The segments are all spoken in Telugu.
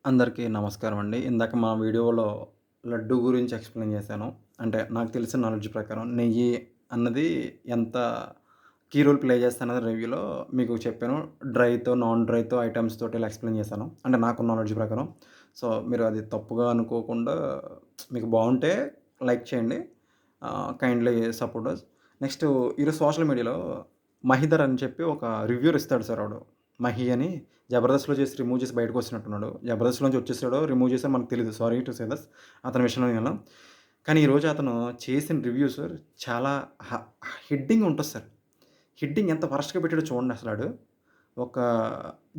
అందరికీ నమస్కారం అండి. ఇందాక మా వీడియోలో లడ్డు గురించి ఎక్స్‌ప్లెయిన్ చేశాను. అంటే నాకు తెలిసిన నాలెడ్జ్ ప్రకారం నెయ్యి అన్నది ఎంత కీ రోల్ ప్లే చేస్తదన్నది రివ్యూలో మీకు చెప్పాను. డ్రైతో, నాన్ డ్రైతో ఐటెమ్స్ తోటి ఇలా ఎక్స్‌ప్లెయిన్ చేశాను. అంటే నాకున్న నాలెడ్జ్ ప్రకారం. సో, మీరు అది తప్పుగా అనుకోకుండా మీకు బావుంటే లైక్ చేయండి. Kindly support us. నెక్స్ట్ ఈరోజు సోషల్ మీడియాలో మహీధర్ అని చెప్పి ఒక రివ్యూర్ ఇస్తాడు సార్ వాడు. మహి అని జబర్దస్త్‌లో చేసి రిమూవ్ చేసి బయటకొచ్చినట్టున్నాడు. జబర్దస్త్‌లోంచి వచ్చేసాడో, రిమూవ్ చేసాడో మనకు తెలీదు. Sorry to say this. అతని విషయంలో నేను. కానీ ఈరోజు అతను చేసిన రివ్యూస్ చాలా హ హెడ్డింగ్ ఉంటది సార్. హెడ్డింగ్ ఎంత వరస్ట్‌గా పెట్టాడో చూడండి అసలాడు. ఒక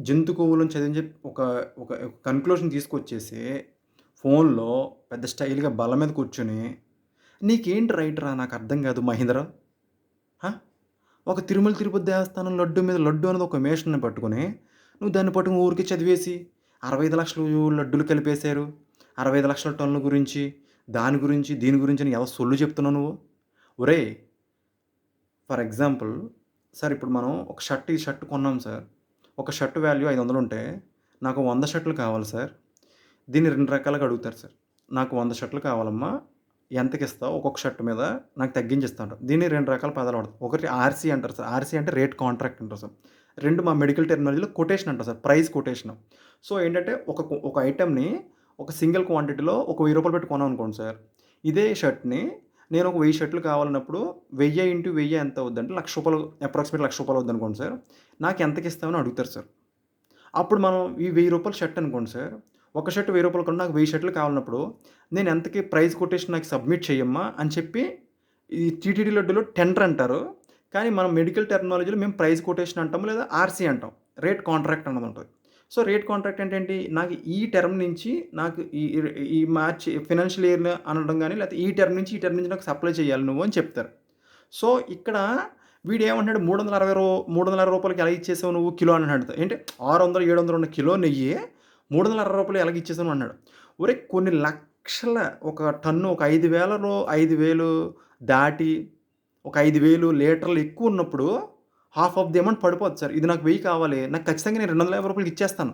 జంతు కొవ్వులను చదివించి ఒక ఒక కన్క్లూషన్ తీసుకొచ్చేసి, ఫోన్‌లో పెద్ద స్టైల్‌గా బల్ల మీద కూర్చొని, "నీకేంటి రైట్ రా నాకర్థం కాదు మహేంద్ర. ఆ! ఒక తిరుమల తిరుపతి దేవస్థానం లడ్డు మీద లడ్డు అనేది ఒక ఎమోషన్‌ని పట్టుకొని, నువ్వు దాన్ని పట్టుకొని ఊరికే చదివేసి, 65,00,000 లడ్డులు కలిపేశారు. 65,00,000 టన్నుల గురించి, దాని గురించి, దీని గురించి అని ఏదో సొల్లు చెప్తున్నావు నువ్వు. ఒరేయ్! ఫర్ ఎగ్జాంపుల్ సార్ ఇప్పుడు మనం ఒక ఈ షర్ట్ కొన్నాం సార్. ఒక షర్ట్ వాల్యూ 500 ఉంటే, నాకు 100 షర్టులు కావాలి సార్. దీన్ని 2 రకాలుగా అడుగుతారు సార్. నాకు 100 షర్టులు కావాలమ్మా. ఎంతకిస్తావు? ఒక్కొక్క షర్ట్ మీద నాకు తగ్గించి ఇస్తా అంటారు. దీన్ని 2 రకాల పదాలు వాడతారు. ఒకటి ఆర్‌సీ అంటారు సార్. ఆర్‌సీ అంటే రేట్ కాంట్రాక్ట్ అంటారు సార్. 2 మా మెడికల్ టెర్మినాలజీలో కొటేషన్ అంటారు సార్. Price quotation. సో, ఏంటంటే ఒక ఐటెమ్‌ని ఒక సింగిల్ క్వాంటిటీలో ఒక రూ. 1000 పెట్టి కొన్నామనుకోండి సార్. ఇదే షర్ట్‌ని నేను ఒక 1000 షర్టులు కావాలన్నప్పుడు 1000 ఇంటూ 1000 ఎంత అవుద్దంటే రూ. 1,00,000 అప్రాక్సిమేట్‌లీ రూ. 1,00,000 అవుద్దనుకోండి సార్. నాకు ఎంతకిస్తావని అడుగుతారు సార్. అప్పుడు మనం ఈ రూ. 1000 షర్ట్ అనుకోండి సార్. ఒక షర్ట్ రూ. 1000 కొన్నా నాకు 1000 షర్టులు కావాలన్నప్పుడు, నేను ఎంతకి ప్రైస్ కొటేషన్ నాకు సబ్మిట్ చెయ్యమ్మా అని చెప్పి ఈ టీటీడీ లడ్డూలో టెండర్ అంటారు. కానీ మనం మెడికల్ టెర్మినాలజీలో మేము ప్రైస్ కొటేషన్ అంటాము లేదా ఆర్‌సీ అంటాం. రేట్ కాంట్రాక్ట్ అన్నది ఉంటది. సో, రేట్ కాంట్రాక్ట్ అంటే ఏంటి? నాకు ఈ టర్మ్ నుంచి నాకు ఈ మార్చ్ ఫైనాన్షియల్ ఇయర్ అనడం గాని, లేకపోతే ఈ టర్మ్ నుంచి, ఈ టర్మ్ నుంచి నాకు సప్లై చేయాలి నువ్వు అని చెప్తారు. సో, ఇక్కడ వీడేమంటున్నాడు రూ. 360కి ఎలా ఇచ్చేసావు నువ్వు కిలో అంటున్నాడు. ఏంటి 600, 700 ఉన్న కిలో నెయ్యి రూ. 360 ఎలాగ ఇచ్చేసావు అన్నాడు. ఒరేయ్! కొన్ని లక్షల ఒక టన్ను ఒక 5,000 దాటి ఒక 5,000 లీటర్లు ఎక్కువున్నప్పుడు హాఫ్ ఆఫ్ ది అమౌంట్ పడిపోద్ది సార్. ఇది నాకు 1000 కావాలి. నాకు ఖచ్చితంగా నేను రూ. 250కి ఇచ్చేస్తాను.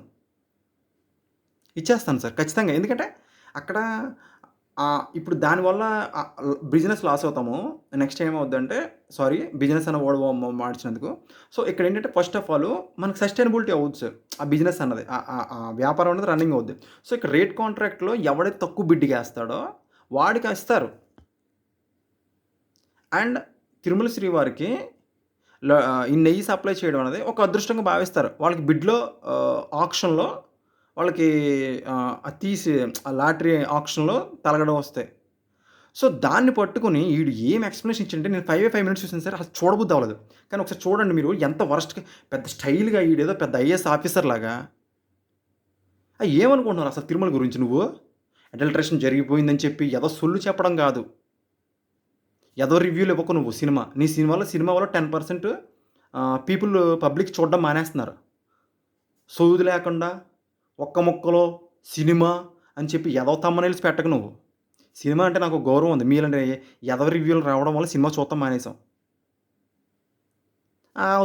ఇచ్చేస్తాను సార్ ఖచ్చితంగా. ఎందుకంటే అక్కడ ఇప్పుడు దానివల్ల బిజినెస్ లాస్ అవుతాము. నెక్స్ట్ ఏమవుద్దంటే సారీ బిజినెస్ అన్న వర్డ్ మార్చినందుకు. సో, ఇక్కడేంటంటే ఫస్ట్ ఆఫ్ ఆల్ మనకు సస్టైనబిలిటీ అవుద్ది సార్. ఆ బిజినెస్ అన్నది. ఆ వ్యాపారం అనేది రన్నింగ్ అవుద్ది. సో, ఇక్కడ రేట్ కాంట్రాక్ట్‌లో ఎవడైతే తక్కువ బిడ్డీగేస్తాడో వాడికి ఇస్తారు. అండ్ తిరుమల శ్రీవారికి ఈ నెయ్యి సప్లై చేయడం అనేది ఒక అదృష్టంగా భావిస్తారు. వాళ్ళకి బిడ్‌లో ఆక్షన్‌లో వాళ్ళకి అది తీసి ఆ లాటరీ ఆక్షన్‌లో తలగడం వస్తాయి. సో, దాన్ని పట్టుకొని ఈడు ఏం ఎక్స్‌ప్లనేషన్ ఇచ్చాడంటే నేను 5 మినిట్స్ చూసాను సార్. అసలు చూడబుద్ధి అవ్వలేదు. కానీ ఒకసారి చూడండి మీరు ఎంత వరస్ట్‌గా పెద్ద స్టైల్‌గా ఈడేదో పెద్ద ఐఏఎస్ ఆఫీసర్ లాగా ఏమనుకుంటున్నారు అసలు తిరుమల గురించి నువ్వు? అడల్ట్రేషన్ జరిగిపోయిందని చెప్పి ఏదో సొల్లు చెప్పడం గాదు. ఏదో రివ్యూలు ఇవ్వకు నువ్వు సినిమా. నీ సినిమా వల్ల 10% పబ్లిక్ చూడడం మానేస్తున్నారు. సోది లేకుండా ఒక్క ముక్కలో సినిమా అని చెప్పి ఎదవ థంబ్‌నెయిల్స్ పెట్టకు నువ్వు. సినిమా అంటే నాకు గౌరవం ఉంది. మీలాంటి ఎదవ రివ్యూలు రావడం వల్ల సినిమా చూడటం మానేసాం.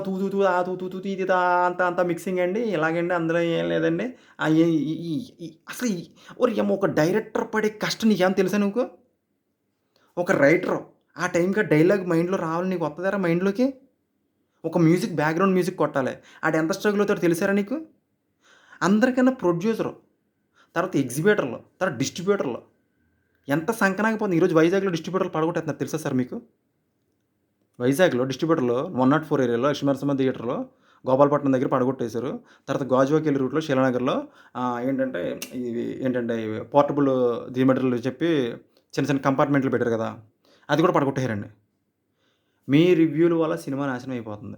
తూ తూ తూ తూ తూ తూ తీ తా అంతా మిక్సింగ్ అండి. ఇలాగండి అందులో ఏం లేదండి. ఆహ్, ఈ ఈ ఈ ఈ అసలు ఓరియమ్మ ఒక డైరెక్టర్ పడే కష్టం నీకేమైనా తెలుసా నీకు? ఒక రైటరు ఆ టైంకి ఆ డైలాగ్ మైండ్‌లో రావాలి నీకు వత్తదారా మైండ్‌లోకి? ఒక బ్యాక్‌గ్రౌండ్ మ్యూజిక్ కొట్టాలి. ఆడెంత స్ట్రగుల్ అవుతాడో తెలుసారా నీకు? అందరికన్నా ప్రొడ్యూసరు, తర్వాత ఎగ్జిబిటర్లు, తర్వాత డిస్ట్రిబ్యూటర్లు ఎంత సంకనాకిపోతుంది. ఈరోజు వైజాగ్‌లో డిస్ట్రిబ్యూటర్లు పడగొట్టేస్తున్నారు తెలుసా సార్ మీకు? వైజాగ్‌లో డిస్ట్రిబ్యూటర్లు 104 ఏరియాలో లక్ష్మీనరసింహ థియేటర్‌లో గోపాలపట్నం దగ్గర పడగొట్టేశారు. తర్వాత గాజువాకెళ్ళి రూట్‌లో శీలానగర్‌లో ఏంటంటే ఇవి పోర్టబుల్ థియేటర్లు చెప్పి చిన్న చిన్న కంపార్ట్మెంట్లు పెట్టారు కదా! అది కూడా పడగొట్టేసారండి. మీ రివ్యూల వల్ల సినిమా నాశనం అయిపోతుంది.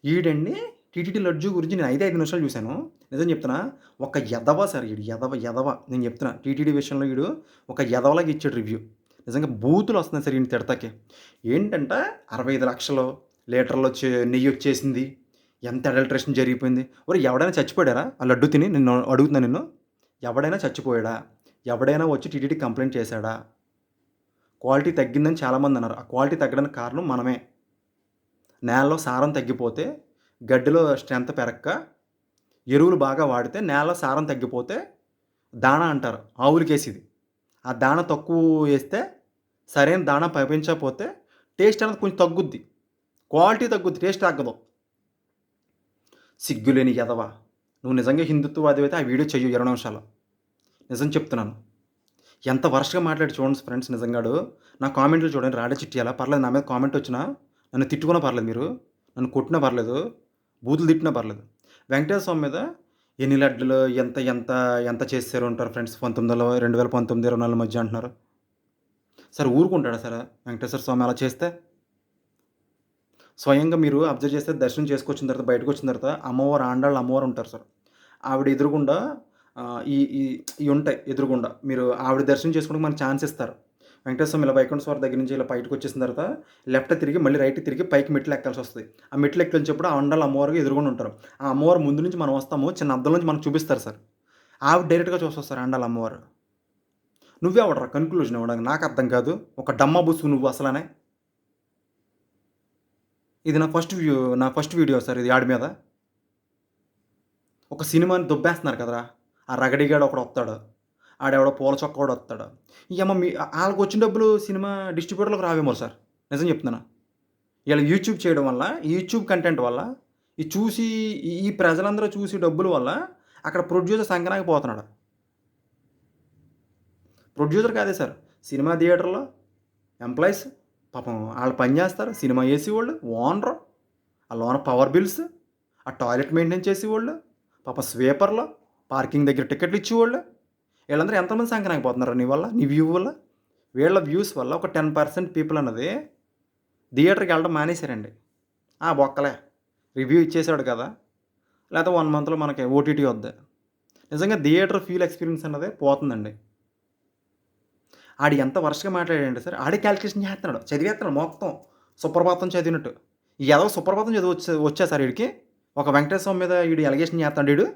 ఈడండి టీటీడీ లడ్డు గురించి నేను 5 నిమిషాలు చూసాను. నిజం చెప్తున్నా ఒక ఎదవ సార్ ఈడు ఎదవ. నేను చెప్తున్నా టీటీడీ విషయంలో ఈడు ఒక ఎదవలాగా ఇచ్చాడు రివ్యూ. నిజంగా బూతులొస్తున్నాయి సార్ ఈడిని తిడతాకి. ఏంటంట 65,00,000 లీటర్లు నెయ్యొచ్చేసింది. ఎంత అడల్ట్రేషన్ జరిగిపోయింది. ఒరేయ్! ఎవడైనా చచ్చిపోయాడారా? ఆ లడ్డు తిని నిన్ను అడుగుతున్నా నిన్ను. ఎవడైనా చచ్చిపోయాడా? ఎవడైనా వచ్చి టీటీడీకి కంప్లెయింట్ చేశాడా? క్వాలిటీ తగ్గిందని చాలామందన్నారు. ఆ క్వాలిటీ తగ్గడానికి కారణం మనమే. నేలలో సారం తగ్గిపోతే గడ్డిలో స్ట్రెంత్ పెరక్క ఎరువులు బాగా వాడితే నేల సారం తగ్గిపోతే దాణా అంటారు. ఆవులకేసేది. ఆ దాణా తక్కువ ఏస్తే సరైన దాణా పంపించకపోతే టేస్ట్ అనేది కొంచెం తగ్గుద్ది. క్వాలిటీ తగ్గుద్ది. టేస్ట్ తగ్గదు. సిగ్గులేని ఎదవ! నువ్వు నిజంగా హిందుత్వవాదివైతే ఆ వీడియో చెయ్యు 20 నిమిషాలు. నిజం చెప్తున్నాను. ఎంత వరస్ట్‌గా మాట్లాడాడు చూడండి ఫ్రెండ్స్ నిజంగాడు. నా కామెంట్‌లు చూడండి రాడే చిట్టియాల పర్లేదు నా మీద కామెంట్ వచ్చినా, నన్ను తిట్టుకున్నా పర్లేదు మీరు. నన్ను కొట్టినా పర్లేదు. బూతులు తిట్టినా పర్లేదు. వెంకటేశ్వర స్వామి మీద ఎన్ని లడ్డులు ఎంత ఎంత ఎంత చేసేసారు అంటారు ఫ్రెండ్స్ 2019, 24 మధ్య అంటున్నారు. సరే ఊరుకుంటాడా వెంకటేశ్వర స్వామి అలా చేస్తే? స్వయంగా మీరు అబ్జర్వ్ చేస్తే దర్శనం చేసుకొచ్చిన తర్వాత బయటకొచ్చిన తర్వాత అమ్మవారు ఆండాళ్ళు అమ్మవారు ఉంటారు సార్. ఆవిడ ఎదురుగుండా ఈ ఈ ఇయుంటాయి ఎదురుగుండా. మీరు ఆవిడ దర్శనం చేసుకోవడానికి మనకు ఛాన్స్ ఇస్తారు. వెంకటేశ్వర స్వామి ఇలా వైకుంఠ స్వామి దగ్గర నుంచి ఇలా బయటకొచ్చేసిన తర్వాత లెఫ్ట్ తిరిగి మళ్ళీ రైట్ తిరిగి పైకి మెట్లు ఎక్కాల్సొస్తది. ఆ మెట్లు ఎక్కించేప్పుడు ఆ ఆండాళ్ళు అమ్మవారు ఎదురుగుండా ఉంటారు. ఆ అమ్మవారు ముందు నుంచి మనం వస్తాము. చిన్న అద్దం నుంచి మనకు చూపిస్తారు సార్. ఆవిడ డైరెక్ట్‌గా చూసొస్తారు ఆండాళ్ళ అమ్మవారు. నువ్వెవడురా కన్క్లూజన్ ఇవ్వడానికి? నాకు అర్థం కాదు. ఒక డమ్మా బుస్సు నువ్వు అసలనే. ఇది నా ఫస్ట్ వీడియో సార్ ఇది ఆడి మీద. ఒక సినిమాని దొబ్బేస్తున్నారు కదరా! ఆ రగడిగాడు ఒకడొత్తాడు. ఆడెవడో పూల చొక్కోడొత్తాడు. ఈయమ్మ ఆళ్ళకొచ్చిన డబ్బులు సినిమా డిస్ట్రిబ్యూటర్‌లకు రావేమో సార్. నిజం చెప్తున్నాను. ఈళ్ళు యూట్యూబ్ చేయడం వల్ల, ఈ యూట్యూబ్ కంటెంట్ వల్ల, ఇది చూసి ఈ ప్రజలందరూ చూసి డబ్బుల వల్ల అక్కడ ప్రొడ్యూసర్ సంకనాకిపోతున్నాడు. ప్రొడ్యూసర్ కాదే సార్. సినిమా థియేటర్‌లో ఎంప్లాయీస్ పాపం ఆళ్ళు పని చేస్తారు. సినిమా ఏసేవోళ్ళు, ఓనరు, ఆ లోన పవర్ బిల్స్, ఆ టాయిలెట్ మెయింటైన్ చేసేవోళ్ళు, పాపం స్వీపర్లు, పార్కింగ్ దగ్గర టికెట్లు ఇచ్చేవోళ్ళు, వీళ్ళందరూ ఎంతమంది సంకనాకిపోతున్నారా నీ వల్ల? నీ వ్యూ వల్ల? వీళ్ళ వ్యూస్ వల్ల ఒక 10% పీపుల్ అన్నది థియేటర్‌కి వెళ్ళడం మానేశారండి. ఆ! బొక్కలే రివ్యూ ఇచ్చేసాడు కదా! లేకపోతే 1 మంత్‌లో మనకి ఓటీటీ వద్ది. నిజంగా థియేటర్ ఫీల్ ఎక్స్‌పీరియన్స్ అన్నది పోతుందండి. ఆడు ఎంత వరస్ట్‌గా మాట్లాడాడంటే సార్, ఆడే కాలిక్యులేషన్ చేస్తున్నాడు. చదివేస్తున్నాడు మొత్తం. సుప్రభాతం చదివినట్టు. ఈ ఎదవ సుప్రభాతం చదివి వచ్చా సార్ ఈడికి? ఒక వెంకటేశ్వర స్వామి మీద ఈడు అలిగేషన్ చేస్తున్నాడు ఈడు.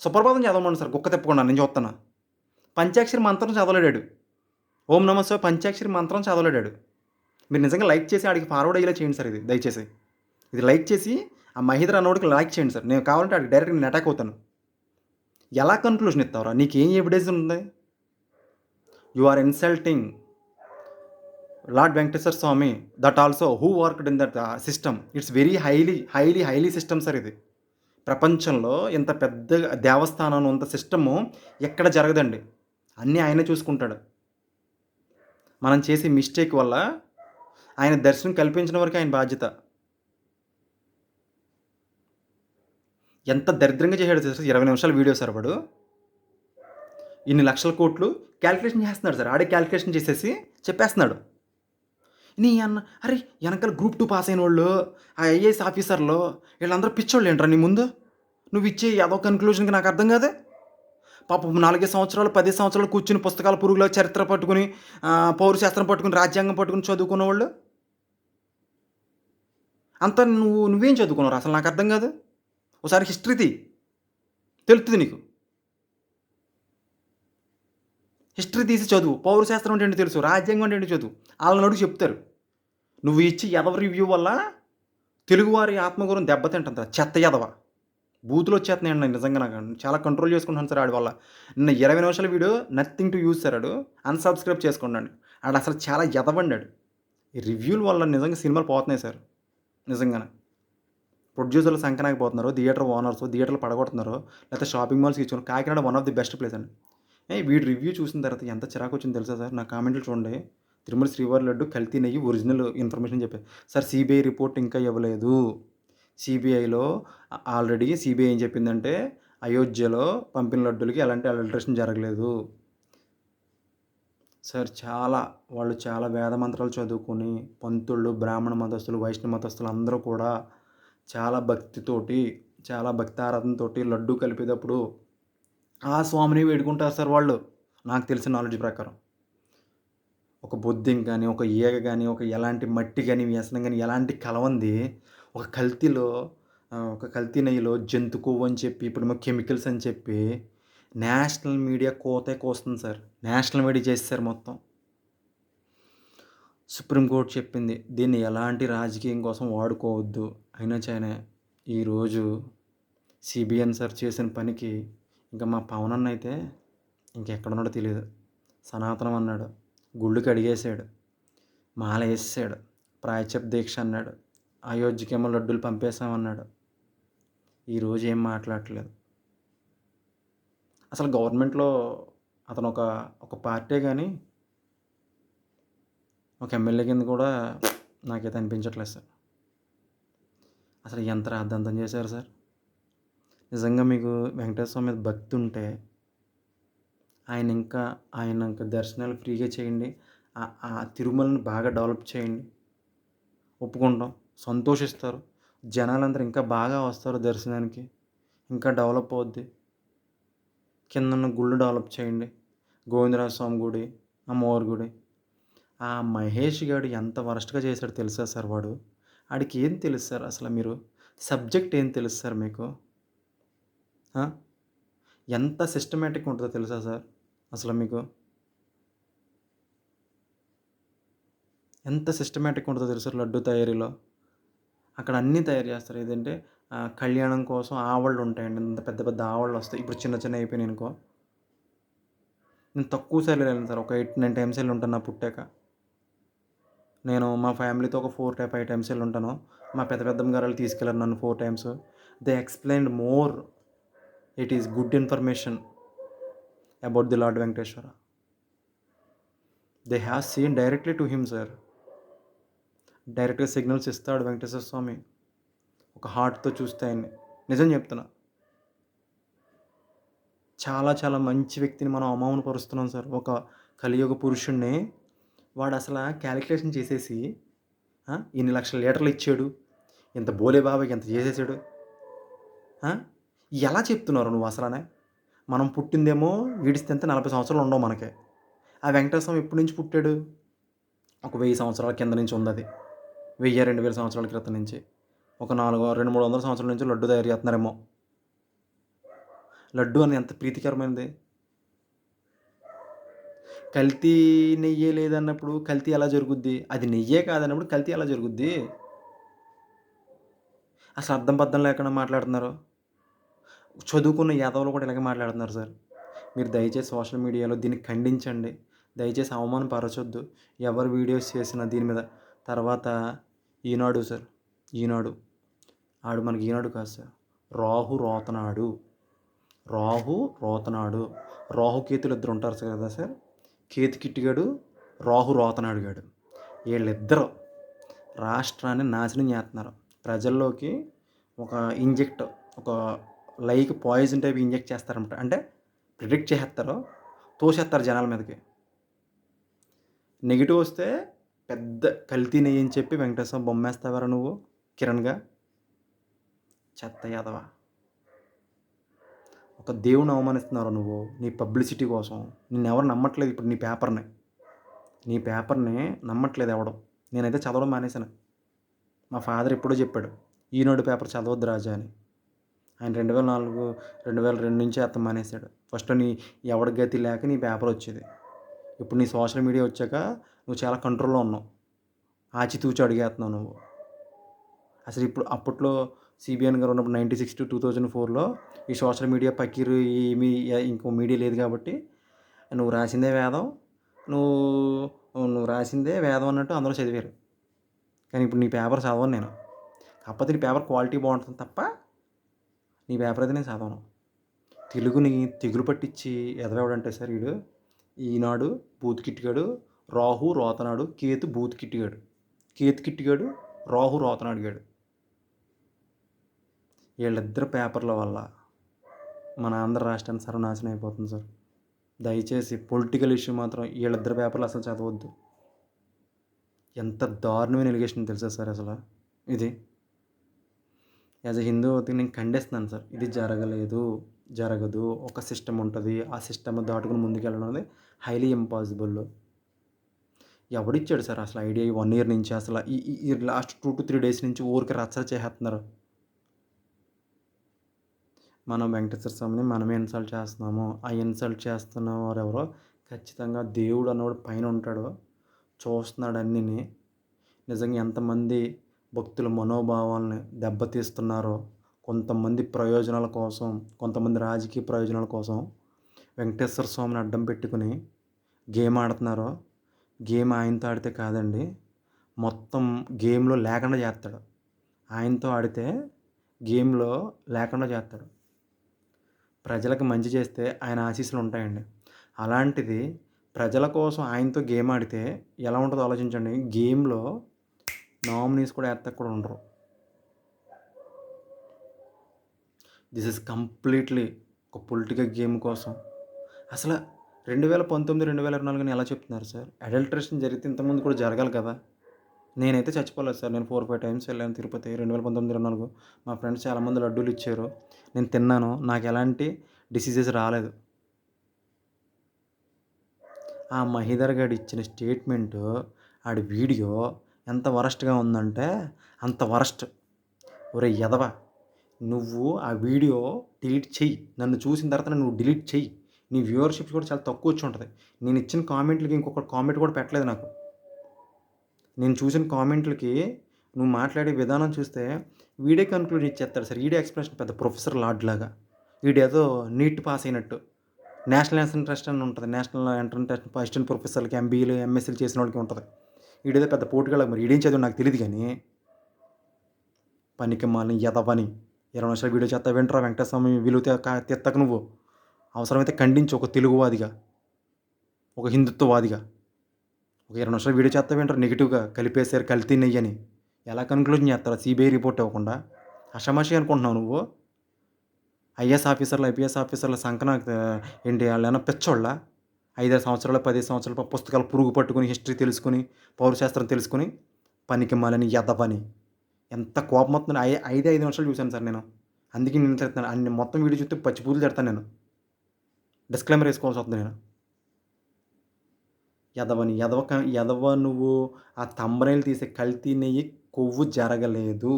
సుప్రభాతం చదవమనండి సార్ గుక్క తిప్పకుండా నేను చూత్తన్నా. పంచాక్షరి మంత్రం చదవలేడాడు. ఓం నమః శివాయ పంచాక్షరి మంత్రం చదవలేడాడు. మీరు నిజంగా లైక్ చేసి ఆడికి ఫార్వర్డ్ అయ్యేలా చేయండి సార్ ఇది దయచేసి. ఇది లైక్ చేసి ఆ మహీధర్ అన్నోడికి లైక్ చేయండి సార్. నేను కావాలంటే ఆడికి డైరెక్ట్‌గా నేను అటాక్ అవుతాను. ఎలా కన్క్లూజన్ ఇత్తావురా? నీకేం ఎవిడెన్స్ ఉంది? You are insulting lord Venkateswara Swami that also who worked in that system. It's very highly system sir ఇది. ప్రపంచంలో ఇంత పెద్ద దేవస్థానం అంత సిస్టము ఎక్కడ జరగదండి. అన్నీ ఆయనే చూసుకుంటాడు. మనం చేసే మిస్టేక్ వల్ల ఆయన దర్శనం కల్పించిన వరకే ఆయన బాధ్యత. ఎంత దరిద్రంగా చేసాడో తెలుసా? 20 నిమిషాల వీడియో సార్ వాడు. ఇన్ని లక్షల కోట్లు కాలిక్యులేషన్ చేస్తున్నాడు సార్. ఆడే కాలిక్యులేషన్ చేసేసి చెప్పేస్తున్నాడు. నీ అన్న అరే! ఎనకాల గ్రూప్ 2 పాస్ అయినోళ్ళు, ఆ ఐఏఎస్ ఆఫీసర్లు వీళ్ళందరూ పిచ్చోళ్ళేంట్రా నీ ముందు? నువ్విచ్చే ఎదవ కన్క్లూజన్‌కి నాకు అర్థం కాదే. పాపం 4, 5 సంవత్సరాలు, 10 సంవత్సరాలు కూర్చొని పుస్తకాల పురుగులో చరిత్ర పట్టుకొని, పౌరశాస్త్రం పట్టుకొని, రాజ్యాంగం పట్టుకొని చదువుకున్నవోళ్ళు. అంతా నువ్వేం చదువుకున్నావురా అసలు నాకు అర్థం కాదు. ఓసారి హిస్టరీ తీ. తెలుత్తది నీకు. హిస్టరీ తీసి చదువు. పౌరశాస్త్రం అంటే ఏంటో తెలుసు. రాజ్యాంగం అంటే ఏంటో చదువు. ఆళ్ళని అడుగు చెప్తారు. నువ్వు ఇచ్చే ఎదవ రివ్యూ వల్ల తెలుగువారి ఆత్మగౌరవం దెబ్బతింటుందిరా చెత్త ఎదవ. బూతులొచ్చేస్తున్నాయండి నిజంగా నాకు. చాలా కంట్రోల్ చేసుకుంటున్నాను సార్ ఆడి వల్ల. నిన్న 20 నిమిషాల video nothing to use sir ఆడు. అన్‌సబ్‌స్క్రైబ్ చేసుకోండి. ఆడసలు చాలా ఎదవండి ఆడు. ఈ రివ్యూల వల్ల నిజంగా సినిమాలు పోతున్నాయి సార్. నిజంగానే. ప్రొడ్యూసర్లు సంకనాకిపోతున్నారు. థియేటర్ ఓనర్స్ థియేటర్లు పడగొడుతున్నారు. లేకపోతే షాపింగ్ మాల్స్‌కి ఇచ్చుకొని Kakinada one of the best place అండి. వీడి రివ్యూ చూసిన తర్వాత ఎంత చిరాకొచ్చిందో తెలుసా సార్? నా కామెంట్‌లు చూడండి. తిరుమల శ్రీవారి లడ్డు కల్తీ నెయ్యి ఒరిజినల్ ఇన్ఫర్మేషన్ చెప్పారు. సార్ సీబీఐ రిపోర్ట్ ఇంకా ఇవ్వలేదు. సిబిఐలో ఆల్రెడీ సిబిఐ ఏం చెప్పిందంటే అయోధ్యలో పంపిన లడ్డూలకి ఎలాంటి అడల్టరేషన్ జరగలేదు. సార్ వాళ్ళు చాలా వేద మంత్రాలు చదువుకొని పంతుళ్ళు, బ్రాహ్మణ మతస్థులు, వైష్ణవ మతస్థులు అందరూ కూడా చాలా భక్తితోటి, చాలా భక్తారాధనతోటి లడ్డూ కలిపేటప్పుడు ఆ స్వామిని వేడుకుంటారు సార్ వాళ్ళు. నాకు తెలిసిన నాలెడ్జ్ ప్రకారం. ఒక బొద్దింక గాని, ఒక ఈగ గాని, ఒక ఎలాంటి మట్టి గాని, వ్యసనం గాని ఎలాంటి కలవంది ఒక కల్తీలో ఒక కల్తీ నెయ్యిలో జంతు కొవ్వు అని చెప్పి, ఇప్పుడేమో కెమికల్స్ అని చెప్పి నేషనల్ మీడియా కోతే కోస్తుంది సార్. నేషనల్ మీడియా చేసేసారు మొత్తం. సుప్రీంకోర్టు చెప్పింది. దీన్ని ఎలాంటి రాజకీయం కోసం వాడుకోవద్దు. అయినా ఈరోజు సిబిఎన్ సార్ చేసిన పనికి ఇంకా మా పవన్ అన్న అయితే ఇంకెక్కడున్నాడో తెలీదు. సనాతనం అన్నాడు, గుళ్ళు కడిగేసాడు, మాల యేసేసాడు, ప్రాయశ్చిత్త దీక్ష అన్నాడు, అయోధ్యకేమో లడ్డూలు పంపేసామన్నాడు. ఈరోజు ఏం మాట్లాడట్లేదు. అసలు గవర్నమెంట్‌లో అతను ఒక పార్టీ గాని, ఒక ఎమ్మెల్యే కింద కూడా నాకైతే అనిపించట్లేదు సార్. అసలు ఎంత రాద్ధాంతం చేశారు సార్. నిజంగా మీకు వెంకటేశ్వర స్వామి మీద భక్తి ఉంటే ఆయన ఇంకా దర్శనాలు ఫ్రీగా చేయండి. ఆ తిరుమలని బాగా డెవలప్ చేయండి. ఒప్పుకుంటాం. సంతోషిస్తారు. జనాలందరూ ఇంకా బాగా వస్తారు దర్శనానికి. ఇంకా డెవలప్ అవుద్ది. కిందున్న గుళ్ళు డెవలప్ చేయండి. గోవిందరాజ స్వామి గుడి, అమ్మవారి గుడి. ఆ మహేష్ గాడు ఎంత వరస్ట్‌గా చేశాడో తెలుసా సార్ వాడు? ఆడికి ఏం తెలుసు సార్ అసలు మీరు? సబ్జెక్ట్ ఏం తెలుసు సార్ మీకు? ఆ! ఎంత సిస్టమాటిక్ ఉంటదో తెలుసా సార్ అసలు మీకు? ఎంత సిస్టమాటిక్ ఉంటదో తెలుసా లడ్డూ తయారీలో? అక్కడ అన్నీ తయారు చేస్తారు. ఏదంటే కళ్యాణం కోసం ఆవళ్ళు ఉంటాయండి. ఇంత పెద్ద పెద్ద ఆవళ్ళొస్తాయి. ఇప్పుడు చిన్న చిన్నవి అయిపోయినాయనుకో. నేను తక్కువ సార్లు వెళ్ళాను సార్. ఒక 8, 9 టైమ్స్ ఎళ్ళుంటాను నా పుట్టాక. నేను మా ఫ్యామిలీతో ఒక 4, 5 టైమ్స్ ఎళ్ళుంటాను. మా పెద్దమ్మ గారోళ్ళు తీసుకెళ్లారు నన్ను 4 times. They explained more. It is good information about the lord Venkateswara. They have seen directly to him sir. డైరెక్ట్‌గా సిగ్నల్స్ ఇస్తాడు వెంకటేశ్వర స్వామి. ఒక హార్ట్‌తో చూస్తే ఆయన్ని. నిజం చెప్తున్నా. చాలా చాలా మంచి వ్యక్తిని మనం అవమానపరుస్తున్నాం సార్. ఒక కలియుగ పురుషుడిని వాడసల కాలిక్యులేషన్ చేసేసి ఇన్ని లక్షల లీటర్లు ఇచ్చాడు. ఇంత బోలే బాబాయ్‌కి ఇంత చేసేసాడు. ఆ! ఎలా చెప్తున్నారు నువ్వు అసలనే? మనం పుట్టిందేమో ఈడిస్తే 40 సంవత్సరాలు ఉండవు మనకి. ఆ వెంకటేశ్వర స్వామి ఎప్పటి నుంచి పుట్టాడు? ఒక 1000 సంవత్సరాల కింద నుంచి ఉందది. 1000, 2000 సంవత్సరాల క్రితం నుంచి. ఒక 200, 300 సంవత్సరాల నుంచి లడ్డు తయారు చేస్తున్నారేమో. లడ్డు అని ఎంత ప్రీతికరమైనది. కల్తీ నెయ్యే లేదన్నప్పుడు కల్తీ ఎలా జరుగుద్ది? అది నెయ్యే కాదన్నప్పుడు కల్తీ ఎలా జరుగుద్ది? అసలు అర్థం పర్థం లేకుండా మాట్లాడుతున్నారు. చదువుకున్న ఎదవలు కూడా ఇలాగే మాట్లాడుతున్నారు సార్. మీరు దయచేసి సోషల్ మీడియాలో దీన్ని ఖండించండి. దయచేసి అవమానపరచొద్దు. ఎవరు వీడియోస్ చేసినా దీని మీద. తర్వాత ఈనాడు సార్. ఈనాడు. ఆడు మనకి ఈనాడు కాదు సార్. రాహు రోతనాడు. రాహు రోతనాడు. రాహుకేతులు ఇద్దరు ఉంటారు కదా సార్. కేతు కిట్టిగాడు, రాహు రోతనాడు గాడు. వీళ్ళిద్దరూ రాష్ట్రాన్ని నాశనం చేస్తున్నారు. ప్రజల్లోకి ఒక ఇంజెక్ట్ ఒక పాయిజన్ టైప్ ఇంజెక్ట్ చేస్తారనమాట. అంటే ప్రిడిక్ట్ చేసేస్తారు. తోసేస్తారు జనాల మీదకి. నెగెటివ్ వస్తే పెద్ద కల్తీ నెయ్యి అని చెప్పి వెంకటేశ్వర బొమ్మేస్తావారా నువ్వు కిరణ్‌గా? చెత్త ఎదవ. ఒక దేవుడిని అవమానిస్తున్నావురా నువ్వు నీ పబ్లిసిటీ కోసం. నిన్నెవరు నమ్మట్లేదు ఇప్పుడు నీ పేపర్‌ని. నీ పేపర్‌ని నమ్మట్లేదు ఎవడు. నేనైతే చదవడం మానేశాను. మా ఫాదర్ ఎప్పుడో చెప్పాడు. ఈనాడు పేపర్ చదవద్దు రాజా అని. ఆయన 2004, 2002 నుంచి అతను మానేశాడు. ఫస్ట్ ఎవడి గతి లేక నీ పేపర్ వచ్చేది. ఇప్పుడు నీ సోషల్ మీడియా వచ్చాక నువ్వు చాలా కంట్రోల్‌లో ఉన్నావు. ఆచితూచి అడుగేస్తున్నావు నువ్వు. అసలు ఇప్పుడు అప్పట్లో సిబిఎన్ గారు ఉన్నప్పుడు 96-2004లో ఈ సోషల్ మీడియా పకీరు ఏమి ఇంకో మీడియా లేదు కాబట్టి నువ్వు రాసిందే వేదం. నువ్వు నువ్వు రాసిందే వేదం అన్నట్టు అందరూ చదివారు. కానీ ఇప్పుడు నీ పేపర్ చదవను నేను. కాకపోతే నీ పేపర్ క్వాలిటీ బాగుంటుంది తప్ప నీ పేపర్ అయితే నేను చదవను. తెలుగుని తెగులు పట్టించి ఎదవెవడంటే సార్ ఈడు ఈనాడు బూత్ కిట్టిగాడు, రాహు రోతనాడు, కేతు బూత్ కిట్టిగాడు. కేతు కిట్టిగాడు, రాహు రోతనాడు గాడు. వీళ్ళిద్దరు పేపర్ల వల్ల మన ఆంధ్ర రాష్ట్రాన్ని సర్వనాశనం అయిపోతుంది సార్. దయచేసి పొలిటికల్ ఇష్యూ మాత్రం వీళ్ళిద్దరు పేపర్లు అసలు చదవద్దు. ఎంత దారుణమైన ఎలిగేషన్ తెలుసా సార్ అసలు ఇది. యాజ్ ఎ హిందూ అయితే నేను ఖండిస్తున్నాను సార్. ఇది జరగదు. ఒక సిస్టమ్ ఉంటుంది. ఆ సిస్టమ్ దాటుకుని ముందుకెళ్ళడం అనేది హైలీ ఇంపాసిబుల్. ఎవడిచ్చాడు సార్ అసలు ఐడియా ఈ 1 ఇయర్ నుంచి అసలు ఈ లాస్ట్ 2-3 డేస్ నుంచి ఊరికే రచ్చ చేసేస్తున్నారు. మనం వెంకటేశ్వర స్వామిని మనమే ఇన్సల్ట్ చేస్తున్నాము. ఆ ఇన్సల్ట్ చేస్తున్న వారెవరో ఖచ్చితంగా దేవుడు అన్నవాడు పైన ఉంటాడు. చూస్తున్నాడు అన్నీని. నిజంగా ఎంతమంది భక్తుల మనోభావాల్ని దెబ్బతీస్తున్నారో కొంతమంది ప్రయోజనాల కోసం, కొంతమంది రాజకీయ ప్రయోజనాల కోసం వెంకటేశ్వర స్వామిని అడ్డం పెట్టుకుని గేమ్ ఆడుతున్నారో, గేమ్ ఆయనతో ఆడితే కాదండి, మొత్తం గేమ్‌లో లేకుండా చేస్తాడు. ఆయనతో ఆడితే గేమ్‌లో లేకుండా చేస్తాడు. ప్రజలకు మంచి చేస్తే ఆయన ఆశీస్సులు ఉంటాయండి. అలాంటిది ప్రజల కోసం ఆయనతో గేమ్ ఆడితే ఎలా ఉంటదో ఆలోచించండి. గేమ్‌లో నామినీస్ కూడా ఏత్తకు కూడా ఉండరు. దిస్ ఈజ్ కంప్లీట్‌లీ ఒక పొలిటికల్ గేమ్ కోసం. అసల 2019, 2024 అని ఎలా చెప్తున్నారు సార్? అడల్ట్రేషన్ జరిగితే ఇంతకుముందు కూడా జరగాలి కదా! నేనైతే చచ్చిపోలేదు సార్. నేను 4, 5 టైమ్స్ వెళ్ళాను తిరుపతి. 2019, 24 మా ఫ్రెండ్స్ చాలామంది లడ్డూలు ఇచ్చారు. నేను తిన్నాను. నాకు ఎలాంటి డిసీజెస్ రాలేదు. ఆ మహీధర్ గాడు ఇచ్చిన స్టేట్మెంటు, ఆడి వీడియో ఎంత వరస్ట్‌గా ఉందంటే అంత వరస్ట్. ఒరేయ్ ఎదవ! నువ్వు ఆ వీడియో డిలీట్ చెయ్యి. నన్ను చూసిన తర్వాత నువ్వు డిలీట్ చెయ్యి. నీ వ్యూవర్‌షిప్ కూడా చాలా తక్కువొచ్చుంటది. నేనిచ్చిన కామెంట్‌లకి ఇంకొకడు కామెంట్ కూడా పెట్టలేదు నాకు. నేను చూసిన కామెంట్‌లకి నువ్వు మాట్లాడే విధానం చూస్తే వీడే కన్క్లూజన్ ఇచ్చేస్తాడు సార్. ఈడే ఎక్స్‌ప్లనేషన్ పెద్ద ప్రొఫెసర్ లార్డ్‌లాగా. ఈడేదో నీట్ పాస్ అయినట్టు. నేషనల్ ఇన్స్టిట్యూట్ టెస్ట్ అని ఉంటది. నేషనల్ ఎంట్రన్స్ టెస్ట్ అసిస్టెంట్ ప్రొఫెసర్‌లకి, ఎంబీఏలు, ఎంఎస్సీలు చేసినోళ్ళకి ఉంటది. ఈడేదో పెద్ద పోటుగాళ్ళ మరి ఈడేం చదివాడో నాకు తెలీదు గానీ, పనికిమాలిన ఎదవని 20 నిమిషాల వీడియో చేత్తావేంట్రా వెంకటేశ్వర స్వామి విలువ తెత్తకు నువ్వు. అవసరమైతే ఖండించు ఒక తెలుగువాదిగా, ఒక హిందుత్వవాదిగా. ఒక 20 నిమిషాలు వీడియో చేత్తావేంట్రా నెగెటివ్‌గా కలిపేశారు కల్తీ నెయ్యని. ఎలా కన్క్లూజన్ చేత్తరా సీబీఐ రిపోర్ట్ ఇవ్వకుండా? ఆషామాషీ అనుకుంటున్నావా నువ్వు? ఐఏఎస్ ఆఫీసర్లు, ఐపీఎస్ ఆఫీసర్ల సంకన ఏంటి ఆళ్ళేమన్నా పిచ్చోళ్ళా? 5 సంవత్సరాలు, 10 సంవత్సరాలు పుస్తకాలు పురుగు పట్టుకొని, హిస్టరీ తెలుసుకొని, పౌరశాస్త్రం తెలుసుకొని, పనికిమాలిన ఎదవని. ఎంత కోపమొత్తుందో 5 నిమిషాలు చూశాను సార్ నేను. అందుకే నిన్ను తిడతాను. మొత్తం వీడియో చూస్తే పచ్చిబూతులు తిడతాను నేను. డిస్క్లైమర్ ఏసుకోవాల్సొత్తది నేను. ఎదవని. ఎదవ నువ్వు ఆ థంబ్‌నెయిల్ తీసే కల్తీ నెయ్యి కొవ్వు జరగలేదు.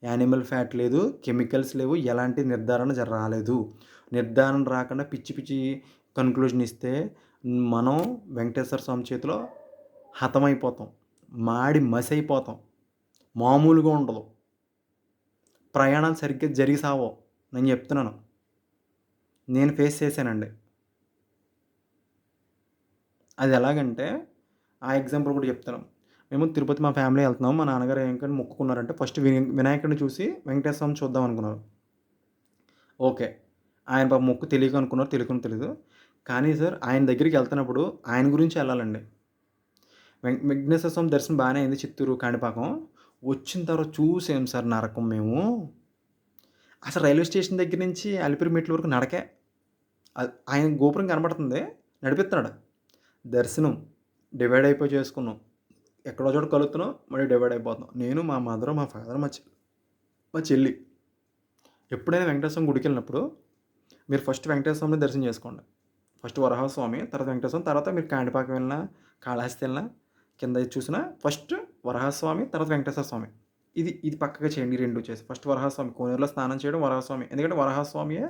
యానిమల్ ఫ్యాట్ లేదు. కెమికల్స్ లేవు. ఎలాంటి నిర్ధారణ రాలేదు. నిర్ధారణ రాకుండా పిచ్చి పిచ్చి కన్క్లూజన్ ఇస్తే మనం వెంకటేశ్వర స్వామి చేతిలో హతమైపోతాం. మాడి మసైపోతాం. మామూలుగా ఉండదు. ప్రయాణాలు సరిగ్గా జరిగి సావవు. నేను చెప్తున్నాను. నేను ఫేస్ చేశానండి. అది ఎలాగంటే ఆ ఎగ్జాంపుల్ కూడా చెప్తాను. మేము తిరుపతి మా ఫ్యామిలీ ఎళ్తున్నాం. మా నాన్నగారు ఏంటంటే మొక్కుకున్నారంటే ఫస్ట్ వినాయకుడిని చూసి వెంకటేశ్వర స్వామిని చూద్దాం అనుకున్నారు. ఓకే. ఆయన పాపం మొక్కు తెలియక అనుకున్నారు. తెలియకనో తెలీదు. కానీ సార్ ఆయన దగ్గరికి ఎళ్తున్నప్పుడు ఆయన గురించి ఎళ్ళాలండి. విఘ్నేశ్వర స్వామి దర్శనం బానే అయింది చిత్తూరు, కాణిపాకం. వచ్చిన తర్వాత చూసాం సార్ నరకం మేము. అసలు రైల్వే స్టేషన్ దగ్గర నుంచి అలిపిరి మెట్ల వరకు నడకే. ఆయన గోపురం కనపడుతుంది. నడిపిస్తున్నాడు. దర్శనం డివైడ్ అయిపోయి చేసుకున్నాం. ఎక్కడో చోట కలుస్తున్నాం. మళ్ళీ డివైడ్ అయిపోతున్నాం. నేను, మా మదరు, మా ఫాదర్, మా చెల్లి. ఎప్పుడైనా వెంకటేశ్వర స్వామి గుడికెళ్ళినప్పుడు మీరు ఫస్ట్ వెంకటేశ్వర స్వామిని దర్శనం చేసుకోండి. ఫస్ట్ వరహాస్వామి, తర్వాత వెంకటేశ్వర స్వామి, తర్వాత మీరు కాణిపాకం వెళ్ళినా, కాళహస్తి వెళ్ళినా, కింద చూసినా ఫస్ట్ వరహాస్వామి, తర్వాత వెంకటేశ్వర స్వామి. ఇది పక్కగా చేయండి. ఈ 2 చేసి ఫస్ట్ వరహాస్వామి కోనేరులో స్నానం చేయడం వరహాస్వామి. ఎందుకంటే వరహాస్వామియే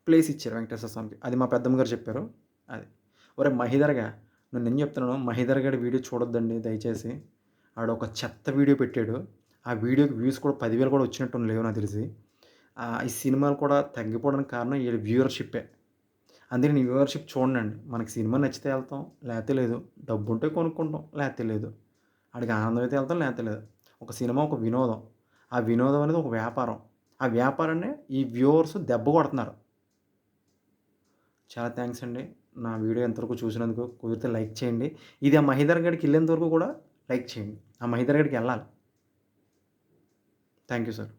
ప్లేస్ ఇచ్చారు వెంకటేశ్వర స్వామికి. అది మా పెద్దమ్మ గారు చెప్పారు. అది. ఒరేయ్ మహీధర్‌గా నేనేం చెప్తున్నాను, మహీధర్ గాడి వీడియో చూడొద్దండి దయచేసి. ఆడొక చెత్త వీడియో పెట్టాడు. ఆ వీడియోకి వ్యూస్ కూడా 10,000 కూడా వచ్చినట్టు లేవు నాకు తెలిసి. ఈ సినిమాలు కూడా తగ్గిపోవడానికి కారణం ఈడి వ్యూవర్‌షిప్పే. అందుకని వ్యూవర్‌షిప్ చూడనండి. మనకి సినిమా నచ్చితే ఎళ్తాం, లేతే లేదు. డబ్బుంటే కొనుక్కుంటాం, లేతే లేదు. ఆడికి ఆనందం అయితే ఎళ్తాం, లేతే లేదు. ఒక సినిమా ఒక వినోదం. ఆ వినోదం అనేది ఒక వ్యాపారం. ఆ వ్యాపారాన్ని ఈ వ్యూవర్స్ దెబ్బ కొడుతున్నారు. చాలా థ్యాంక్స్ అండి. నా వీడియో ఎంతవరకు చూసినందుకు. కుదిరితే లైక్ చేయండి. ఇది ఆ మహీధర్ గాడికి ఎళ్ళేంత వరకు కూడా లైక్ చేయండి. ఆ మహీధర్ గాడికి ఎళ్ళాలి. Thank you sir.